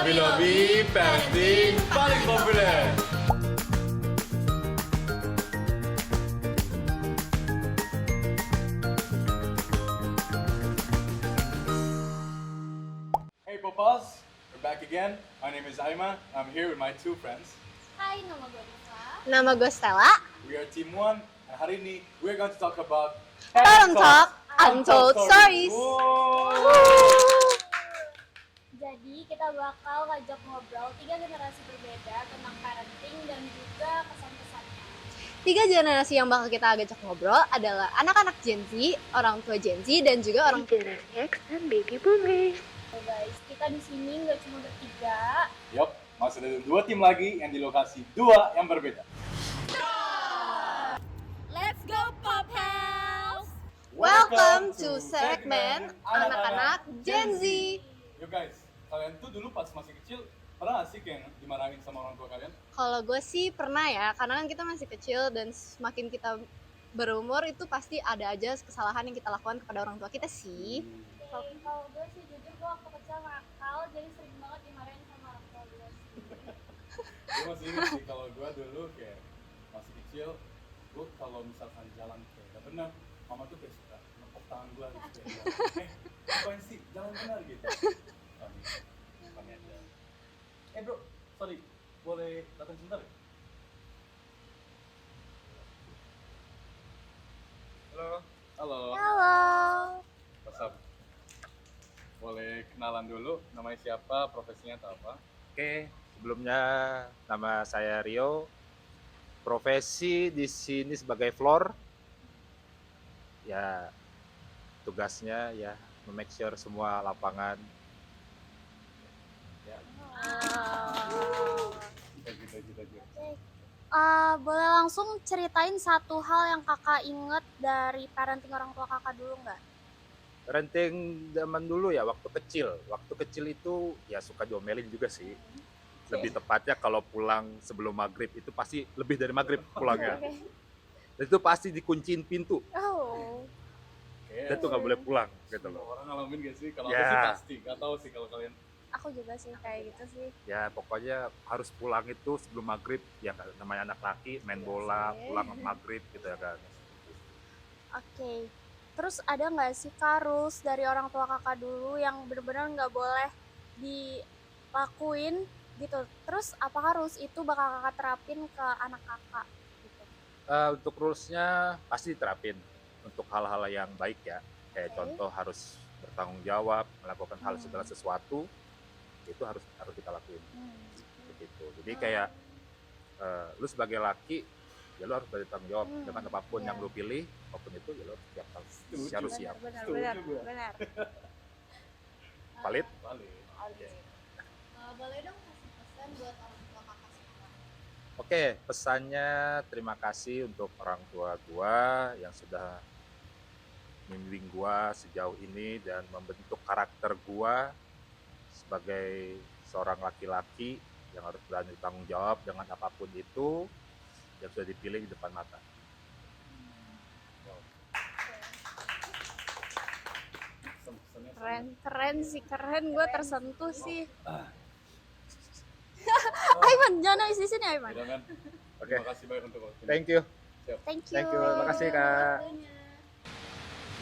Lobby parenting paling populer. Hey Popas, we're back again. My name is Aima. I'm here with my two friends. Hai, nama gue Nisa. Nama gue Stella. We are Team One, and hari ini we're going to talk about Parent Talk, Untold Stories. Jadi kita bakal ngajak ngobrol 3 generasi berbeda tentang parenting dan juga kesan-kesannya. 3 generasi yang bakal kita ajak ngobrol adalah anak-anak Gen Z, orang tua Gen Z, dan juga orang generasi X dan baby boomers. So guys, kita di sini nggak cuma bertiga. Yup, masih ada 2 tim lagi yang di lokasi 2 yang berbeda. Let's go Pop House! Welcome to segmen anak-anak Gen Z. Yo guys, kalian tuh dulu pas masih kecil pernah gak sih kayak dimarahin sama orang tua kalian? Kalau gue sih pernah ya, karena kan kita masih kecil dan semakin kita berumur itu pasti ada aja kesalahan yang kita lakukan kepada orang tua kita sih. Kalau gue sih jujur gue waktu kecil nakal, jadi sering banget dimarahin sama orang tua gue. Gue masih ingat sih kalau gue dulu kayak masih kecil, gue kalau misalkan jalan kayak gak benar, mama tuh kayak suka nepok tangan gue gitu kayak, ngapain sih jalan benar gitu. Kami aja. Bro, sorry, boleh datang sebentar ya? Halo. Halo. Halo. What's up? Boleh kenalan dulu, namanya siapa, profesinya atau apa? Oke, sebelumnya nama saya Rio. Profesi di sini sebagai floor. Ya, tugasnya ya make sure semua lapangan. Ya, Gitu. Boleh langsung ceritain satu hal yang kakak inget dari parenting orang tua kakak dulu nggak? parenting zaman dulu ya waktu kecil. Waktu kecil itu ya suka diomelin juga sih. Lebih tepatnya kalau pulang sebelum maghrib itu pasti lebih dari maghrib pulangnya. Dan itu pasti dikunciin pintu. Oh. Dan tuh nggak boleh pulang gitu Semua loh. orang ngalamin gak sih? Kalau Ya. aku sih pasti, gak tahu sih kalau kalian. Aku juga sih kayak gitu sih. Ya pokoknya harus pulang itu sebelum maghrib. Ya namanya anak laki main bola, pulang maghrib gitu ya kan. Oke. Terus ada nggak sih Kak rules dari orang tua kakak dulu yang benar-benar nggak boleh dilakuin gitu? Terus apakah rules itu bakal kakak terapin ke anak kakak? Gitu. Untuk rulesnya pasti diterapin untuk hal-hal yang baik ya. Kayak Oke. contoh harus bertanggung jawab, melakukan hal segala sesuatu itu harus kita lakuin begitu. Jadi kayak lu sebagai laki ya lu harus bertanggung jawab dengan apapun yang lu pilih, apapun itu ya lu harus siap. Benar. Valid? Balik. Boleh dong kasih pesan buat orang tua kakak sekarang? Oke, pesannya terima kasih untuk orang tua gua yang sudah membimbing gua sejauh ini dan membentuk karakter gua sebagai seorang laki-laki yang harus berani tanggung jawab dengan apapun itu yang sudah dipilih di depan mata. Pesan-pesannya Keren sih, gue tersentuh sih. Ah. Aiman, jangan nangis di sini Aiman. Gitu kan? Oke. Terima kasih banyak untuk waktunya. Thank you. Thank you. Thank you. Terima kasih, Kak.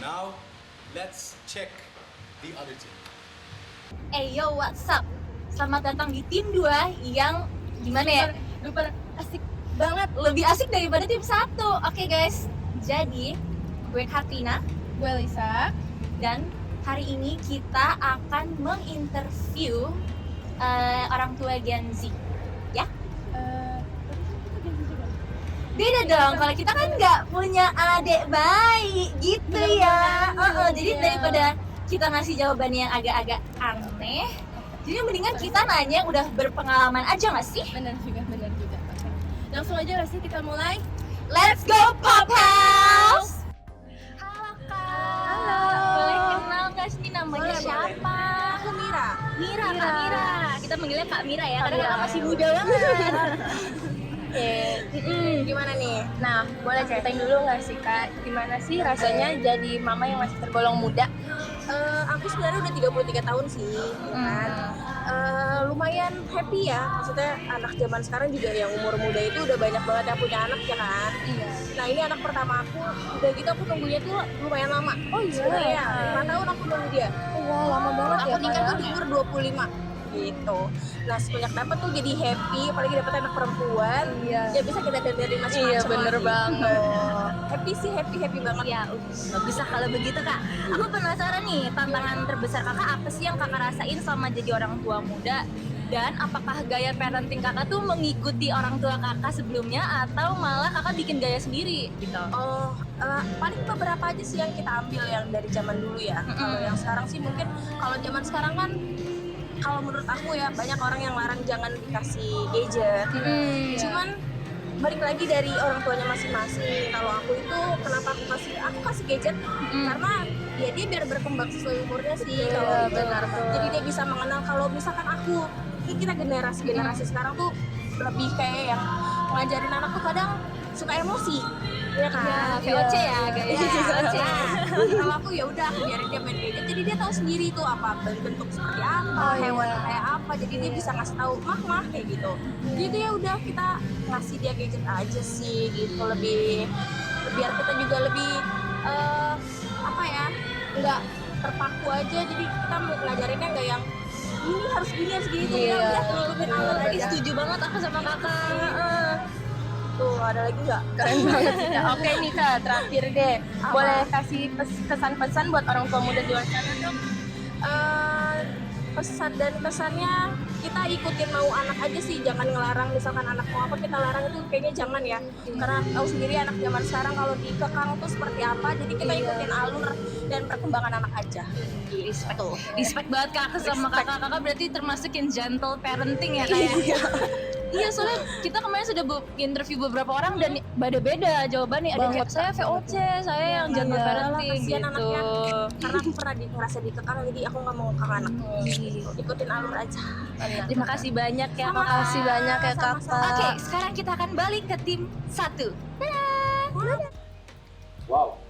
Now, let's check the other team. Yo, what's up? Selamat datang di tim 2 yang gimana ya? Super asik banget, lebih asik daripada tim 1. Oke guys, jadi gue Katrina, Gue Lisa. dan hari ini kita akan menginterview orang tua Gen Z. Ya? Beda dong, kalau kita kan nggak punya adik bayi gitu ya. Jadi daripada kita ngasih jawaban yang agak-agak aneh, jadi mendingan kita nanya yang udah berpengalaman aja nggak sih? Benar juga. Oke. Langsung aja nggak sih kita mulai? Let's go Pop House! Halo Kak. Halo. Boleh kenal nggak sih namanya siapa? Aku Mira. Kak Mira. Kita manggilnya Kak Mira ya, karena kakak masih muda banget. Gimana nih? Nah, boleh ceritain dulu nggak sih Kak? Gimana sih rasanya jadi mama yang masih tergolong muda? Aku sebenarnya udah 33 tahun sih, ya kan. Lumayan lumayan happy ya. Maksudnya anak zaman sekarang juga yang umur muda itu udah banyak banget yang punya anak ya kan. Iya. Nah ini anak pertama aku, udah gitu aku nunggunya tuh lumayan lama. Oh iya. Sebenarnya 5 tahun aku nunggu dia. Wah, lama banget Aku ya. nikah Kak, tuh di umur 25 gitu. Nah semenjak dapat tuh jadi happy, apalagi dapat anak perempuan. Iya. Ya bisa kita dandanin macam-macam. Iya, bener lagi. banget. Happy sih, happy banget. Iya, bagus lah kalau begitu Kak. Aku penasaran nih, tantangan terbesar Kakak apa sih yang Kakak rasain selama jadi orang tua muda? Dan apakah gaya parenting Kakak tuh mengikuti orang tua Kakak sebelumnya atau malah Kakak bikin gaya sendiri gitu? Oh, paling beberapa aja sih yang kita ambil yang dari zaman dulu ya. Kalau yang sekarang sih mungkin kalau zaman sekarang kan kalau menurut aku ya banyak orang yang larang jangan dikasih gadget. Cuman balik lagi dari orang tuanya masing-masing. Kalau aku itu kenapa aku kasih gadget karena ya dia biar berkembang sesuai umurnya sih. Kalau gitu. Jadi dia bisa mengenal kalau misalkan ini kita generasi sekarang tuh lebih kayak yang ngajarin anak tuh kadang suka emosi. Ya kan? VOC ya, gaya VOC. Kalau aku ya udah aku biarin dia main gadget, jadi dia tahu sendiri tuh apa bentuk seperti apa, hewan kayak apa, jadi dia bisa ngasih tahu mah kayak gitu. Jadi ya udah kita ngasih dia gadget aja sih gitu, lebih biar kita juga lebih apa ya, nggak terpaku aja. Jadi kita ngajarinnya nggak yang ini harus gini tuh ya udah ngikutin alur Tadi aja. setuju banget aku sama Kakak. Tuh ada lagi nggak? Keren banget sih Kak. Oke nih Kak, terakhir deh. Apa? Boleh kasih kesan-pesan buat orang tua muda di luar sana dong? Pesan dan kesannya kita ikutin mau anak aja sih, jangan ngelarang. Misalkan anak mau apa kita larang itu kayaknya jangan ya, karena tahu sendiri anak zaman sekarang kalau dikekang tuh seperti apa. Jadi kita ikutin alur dan perkembangan anak aja. Respect banget Kakak sama Kakak berarti termasuk yang gentle parenting ya kayak. Iya, soalnya kita kemarin sudah interview beberapa orang dan beda-beda jawabannya. Ada yang kayak saya VOC, saya yang gentle parenting Kasihan gitu. anaknya, karena aku pernah ngerasa dikekang, jadi aku nggak mau ngekang anak. Ikutin alur aja. Terima kasih banyak ya Sama. Kakak. Makasih banyak ya Sama-sama. kakak. Oke, sekarang kita akan balik ke tim 1. Wow,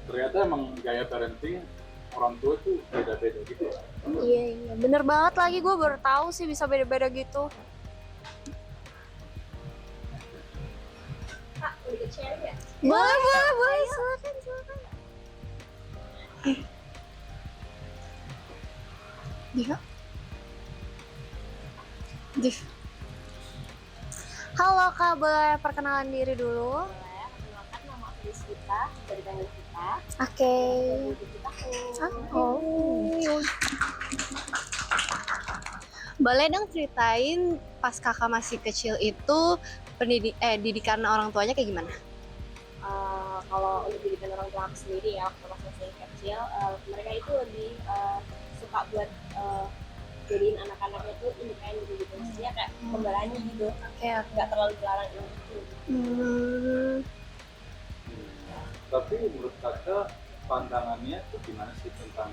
ternyata emang gaya parenting orang tua tuh beda-beda gitu ya. Iya, bener banget lagi, gue baru tahu sih bisa beda-beda gitu. Boleh, silakan. Div. Halo Kak, boleh perkenalan diri dulu? Perkenalkan, nama aku Deswita, dari Bangil kita. Oke. Boleh dong ceritain pas kakak masih kecil itu didikan orang tuanya kayak gimana? Kalau untuk didikan orang tua aku sendiri ya, waktu masih kecil, mereka itu lebih suka buat jadiin anak-anaknya tuh independen gitu. Maksudnya kayak pembalanya gitu, nggak terlalu dilarang gitu. Tapi menurut kakak pandangannya tuh gimana sih tentang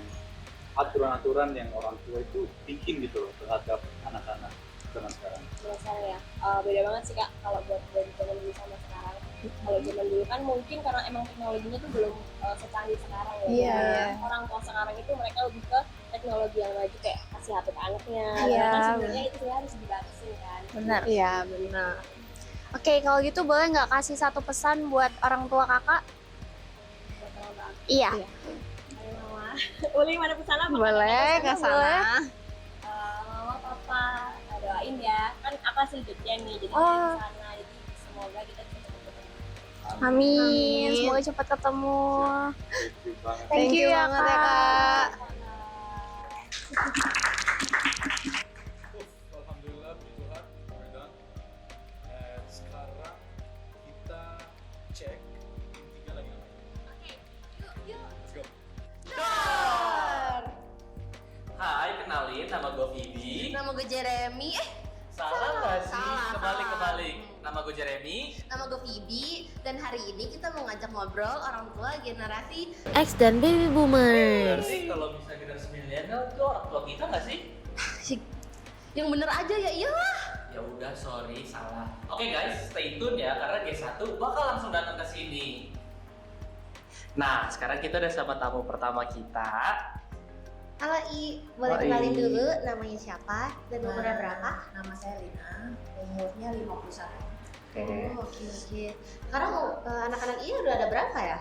aturan-aturan yang orang tua itu bikin gitu loh terhadap anak-anak zaman sekarang? Menurut saya ya, beda banget sih Kak kalau buat dari zaman dulu sama sekarang. Kalau zaman dulu kan mungkin karena emang teknologinya tuh belum secanggih sekarang ya. Iya. Orang tua sekarang itu mereka lebih ke teknologi yang maju kayak kasih HP ke anaknya. Iya, Karena sebenarnya itu sebenarnya harus dibatasin kan. Benar. Iya benar. Oke, kalau gitu boleh nggak kasih satu pesan buat orang tua kakak? Buat orang tua aku. Iya. Ayo Mama. Boleh mana pesan apa? Boleh ke sana. Mama, Papa, doain ya. Kan aku hasil jodohnya nih, jadi Oh. dari sana. Jadi semoga kita bisa cepet ketemu. Amin. Semoga cepat ketemu. Thank you banget. Thank you ya, banget ya Kak. kak. Alhamdulillah puji Tuhan, we're done. And sekarang kita cek yang tiga lagi namanya. Let's go. Hai, kenalin nama gue Vivi. Nama gue Jeremy. Salah nggak sih? salah. Kebalik. Nama gue Jeremy. Nama gue Phoebe dan hari ini kita mau ngajak ngobrol orang tua generasi X dan baby boomers. Berarti kalau bisa generasi milenial itu orang tua kita nggak sih? yang bener aja ya iyalah. Ya udah, sorry, salah. Oke guys, stay tune ya karena G1 bakal langsung datang ke sini. Nah, sekarang kita udah sama tamu pertama kita. Halo I, boleh Halo, kenalin I. dulu namanya siapa dan umurnya berapa? Nama saya Lina, umurnya 51. Oke. Oh, oke. Sekarang anak-anak I udah ada berapa ya?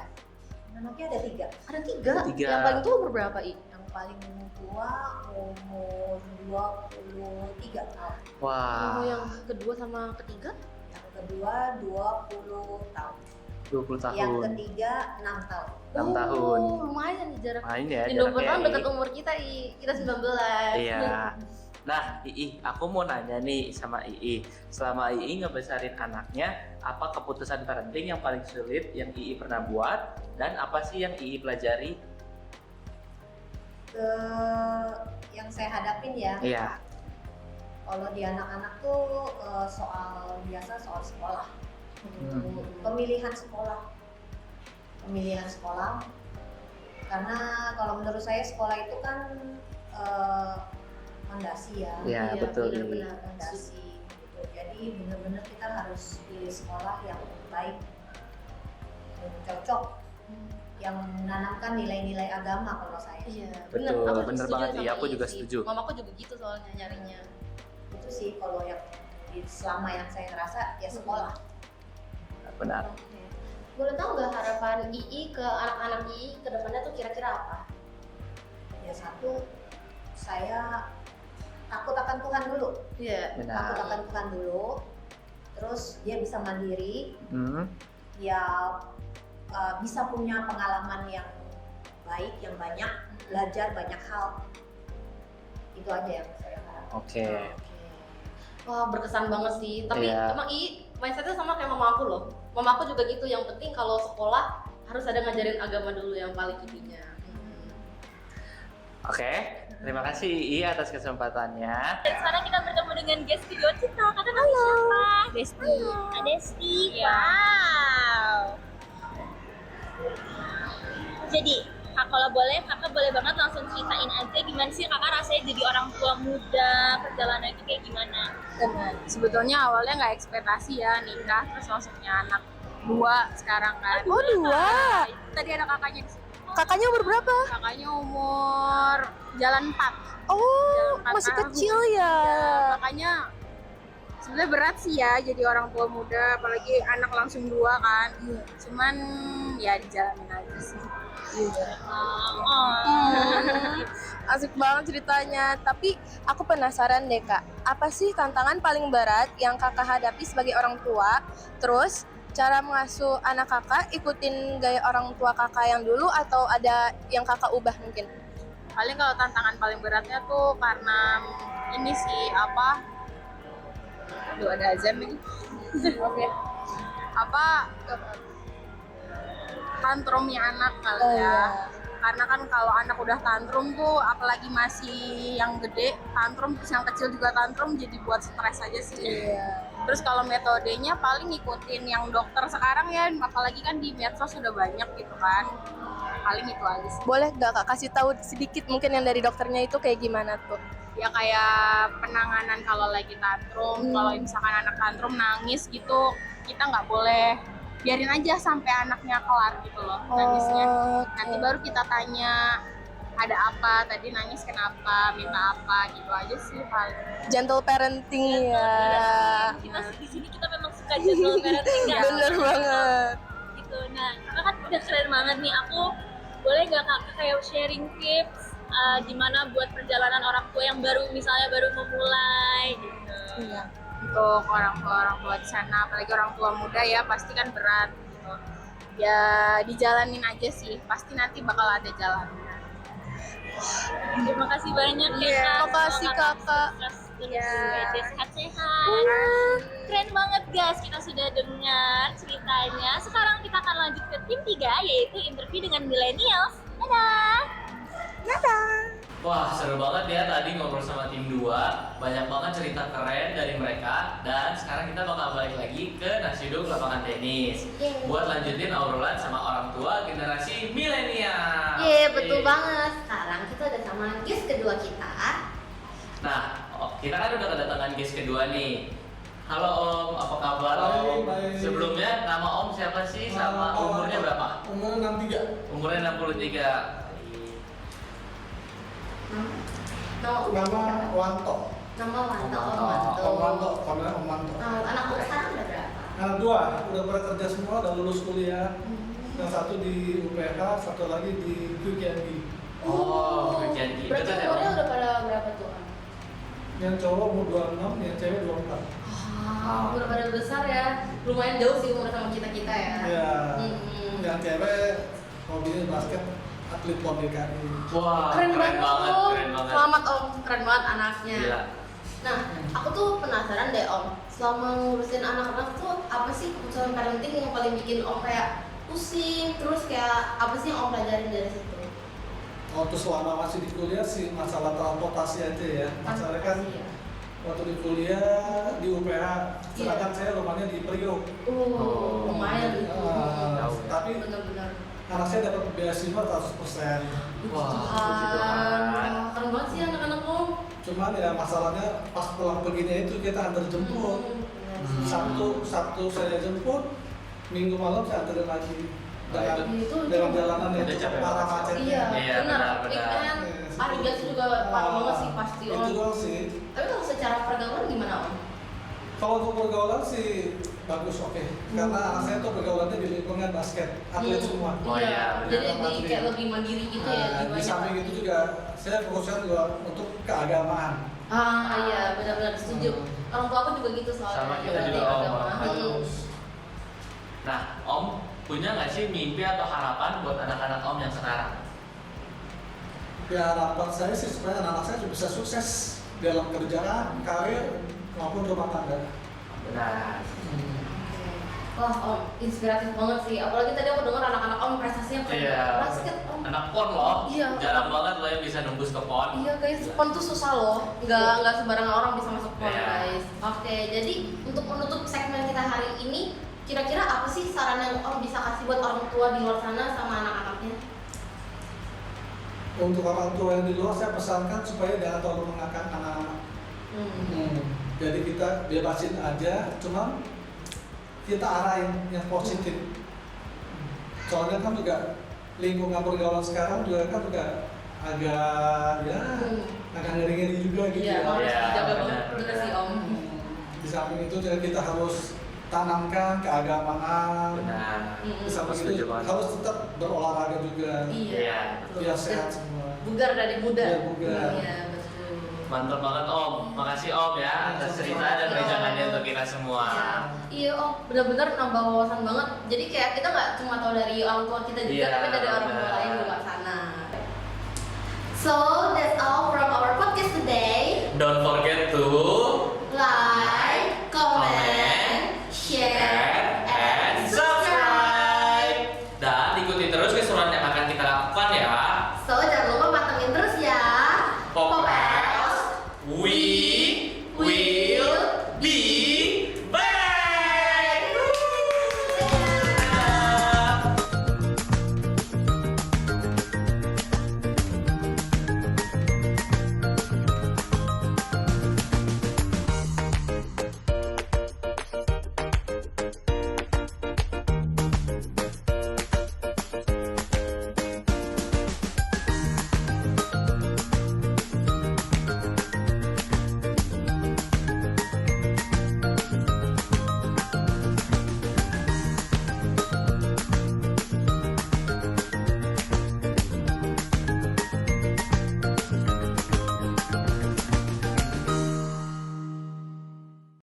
Anaknya ada 3. Ada 3. Tiga. Yang paling tua umur berapa I? Yang paling tua umur 23 tahun. Wah, Oh, yang kedua sama ketiga? Yang kedua 20 tahun. 20 tahun. Yang ketiga 6 tahun. 6 tahun. Oh, lumayan nih jarak. Main ya Ini 20 tahun jaraknya, dekat I. umur kita I. Kita 19. Iya. Nah, Ii, aku mau nanya nih sama Ii. Selama Ii ngebesarin anaknya, apa keputusan parenting yang paling sulit yang Ii pernah buat? Dan apa sih yang Ii pelajari? Yang saya hadapin ya, Iya. kalau di anak-anak tuh soal sekolah. Pemilihan sekolah. Karena kalau menurut saya sekolah itu kan fondasi ya. Iya, betul, I. Benar-benar fondasi gitu. Jadi benar-benar kita harus pilih sekolah yang baik, yang cocok, yang menanamkan nilai-nilai agama kalau saya. Iya, Betul, Aku bener setuju banget, sama iya, aku I juga sih. setuju. Mamaku juga gitu soalnya nyarinya. Itu sih kalau yang selama yang saya rasa ya sekolah. Benar. Oke. Boleh tahu nggak harapan II ke anak-anak II ke depannya tuh kira-kira apa? Ya satu, saya takut akan Tuhan dulu. Iya. Benar. Takut akan Tuhan dulu. Terus dia bisa mandiri, Hmm. ya bisa punya pengalaman yang baik, yang banyak, belajar banyak hal. Itu aja yang saya harapkan. Oke. Wah, berkesan banget sih. Tapi Iya. emang mindsetnya sama kayak mama aku loh. Mama aku juga gitu. Yang penting kalau sekolah harus ada ngajarin agama dulu yang paling intinya. Oke. Terima kasih Ii atas kesempatannya. Dan sekarang kita bertemu dengan guest kedua kita. Kata namanya siapa? Desti. Desti. Wow. Jadi, kalau kakak boleh banget langsung ceritain aja gimana sih kakak rasanya jadi orang tua muda, perjalanan itu kayak gimana? Sebetulnya awalnya nggak ekspektasi ya nikah terus langsung punya anak 2 sekarang kan. Oh, 2. Tadi ada kakaknya di situ. Kakaknya umur berapa? Kakaknya umur jalan 4. Oh, Jalan 4 masih tahun. kecil ya. Makanya sebenarnya berat sih ya jadi orang tua muda, apalagi anak langsung 2 kan. Cuman ya dijalanin aja sih. Asik banget ceritanya. Tapi aku penasaran deh Kak, apa sih tantangan paling berat yang Kakak hadapi sebagai orang tua? Terus cara mengasuh anak Kakak ikutin gaya orang tua Kakak yang dulu atau ada yang Kakak ubah mungkin? Paling kalau tantangan paling beratnya tuh karena ini sih apa? Aduh, ada azan nih. Oke. Tantrumnya anak kali ya. Karena kan kalau anak udah tantrum tuh apalagi masih yang gede tantrum, terus yang kecil juga tantrum, jadi buat stres aja sih. Terus kalau metodenya paling ngikutin yang dokter sekarang ya, apalagi kan di medsos sudah banyak gitu kan. Paling itu aja sih. Boleh gak Kak kasih tahu sedikit mungkin yang dari dokternya itu kayak gimana tuh? Ya kayak penanganan kalau lagi tantrum, kalau misalkan anak tantrum nangis gitu, kita nggak boleh, biarin aja sampai anaknya kelar gitu loh nangisnya. Nanti baru kita tanya ada apa, tadi nangis kenapa, minta apa, gitu aja sih paling. Gentle parenting ya. Kita di sini kita memang suka gentle parenting kan? Bener banget. Gitu. Nah, kakak kan udah keren banget nih. Aku boleh gak kakak kayak sharing tips gimana buat perjalanan orang tua yang baru memulai gitu. Iya. Untuk orang tua di sana, apalagi orang tua muda ya pasti kan berat gitu. Ya dijalanin aja sih, pasti nanti bakal ada jalannya. Terima kasih banyak ya Iya, Kak. makasih, Kakak. Iya. Sehat-sehat. Keren banget guys, kita sudah dengar ceritanya. Sekarang kita akan lanjut ke tim 3 yaitu interview dengan millennials. Dadah. Wah, seru banget ya tadi ngobrol sama tim 2. Banyak banget cerita keren dari mereka. Dan sekarang kita bakal balik lagi ke Nasi Uduk Lapangan Tenis buat lanjutin obrolan sama orang tua generasi milenial. Betul banget. Sekarang kita udah sama guest kedua kita. Nah, kita kan udah kedatangan guest kedua nih. Halo Om, apa kabar Om? Baik. Sebelumnya nama Om siapa sih sama umurnya berapa? Umur 63. Umurnya 63. Nama Wanto. Nama Wanto. Om Wanto, panggilan Om Wanto. Anak lu sekarang udah berapa? Anak dua, udah pada kerja semua, udah lulus kuliah. Yang satu di UPH, satu lagi di QKNB. Oh, Janji. Berarti Dekat ya, umurnya Om? udah pada berapa tuh? Yang cowok umur 26, yang cewek 24. Udah pada besar ya. Lumayan jauh sih umur sama kita-kita ya. Iya. Hmm. Yang cewek hobinya basket, atlet PON DKI. Wah, Keren banget Om. keren banget. Selamat Om, keren banget anaknya. Gila. Nah, aku tuh penasaran deh Om. Selama ngurusin anak-anak tuh apa sih keputusan parenting yang paling bikin Om kayak pusing? Terus kayak apa sih yang Om pelajarin dari situ? Waktu selama masih di kuliah sih masalah transportasi aja ya. Masalah kan Iya. waktu di kuliah di UPH, sedangkan saya rumahnya di Priok. Lumayan itu. Tapi Bener-bener. anak saya dapat beasiswa 100%. Wah, puji Tuhan. Tuhan. Keren banget sih anak-anak Om. Cuman ya masalahnya pas pulang perginya itu kita antar jemput. Sabtu saya jemput, Minggu malam saya anterin lagi. Dengan jalanan yang Udah cukup capek parah banget. macetnya. Iya, Iya, benar. benar. Kan hari biasa juga parah banget sih pasti Om. Itu doang sih. Tapi kalau secara pergaulan gimana Om? Kalau untuk pergaulan sih bagus, oke. Karena anak saya tuh pergaulannya di lingkungan basket, atlet semua. Oh iya, Jadi benar. di kayak lebih mandiri gitu ya. Nah, di di banyak samping itu juga saya fokuskan juga untuk keagamaan. iya benar-benar setuju. Orang tua aku juga gitu soalnya. Sama kita Berarti juga, Om. agama. Nah, Om punya nggak sih mimpi atau harapan buat anak-anak Om yang sekarang? Ya harapan saya sih supaya anak-anak saya bisa sukses dalam kerjaan, karir maupun rumah tangga. Benar. Wah Om, inspiratif banget sih. Apalagi tadi aku dengar anak-anak Om prestasinya keren Iya. banget. Basket Om. Anak PON loh. Iya. Jarang banget loh yang bisa nembus ke PON. Iya guys, PON tuh susah loh. Nggak sembarangan orang bisa masuk PON Iya. guys. Oke, jadi untuk menutup segmen kita hari ini, kira-kira apa sih saran yang Om bisa kasih buat orang tua di luar sana sama anak-anaknya? Untuk orang tua yang di luar saya pesankan supaya jangan terlalu mengangkat anak-anak. Jadi kita bebasin aja, cuma kita arahin yang positif. Soalnya kan juga lingkungan pergaulan sekarang juga kan juga agak agak ngeri-ngeri juga gitu Iya, ya. harus Iya, dijaga benar, banget bener sih Om. Di samping itu juga kita harus tanamkan keagamaan. Benar. Di samping Setuju itu banget. harus tetap berolahraga juga. Iya. Biar sehat semua. Bugar dari muda. Biar bugar. Iya, betul. Mantap banget Om. Makasih Om ya atas cerita dan perbincangannya untuk kita semua. Iya Om, benar-benar nambah wawasan banget. Jadi kayak kita nggak cuma tahu dari orang tua kita juga, Iya, tapi dari orang tua benar. lain di luar sana. So that's all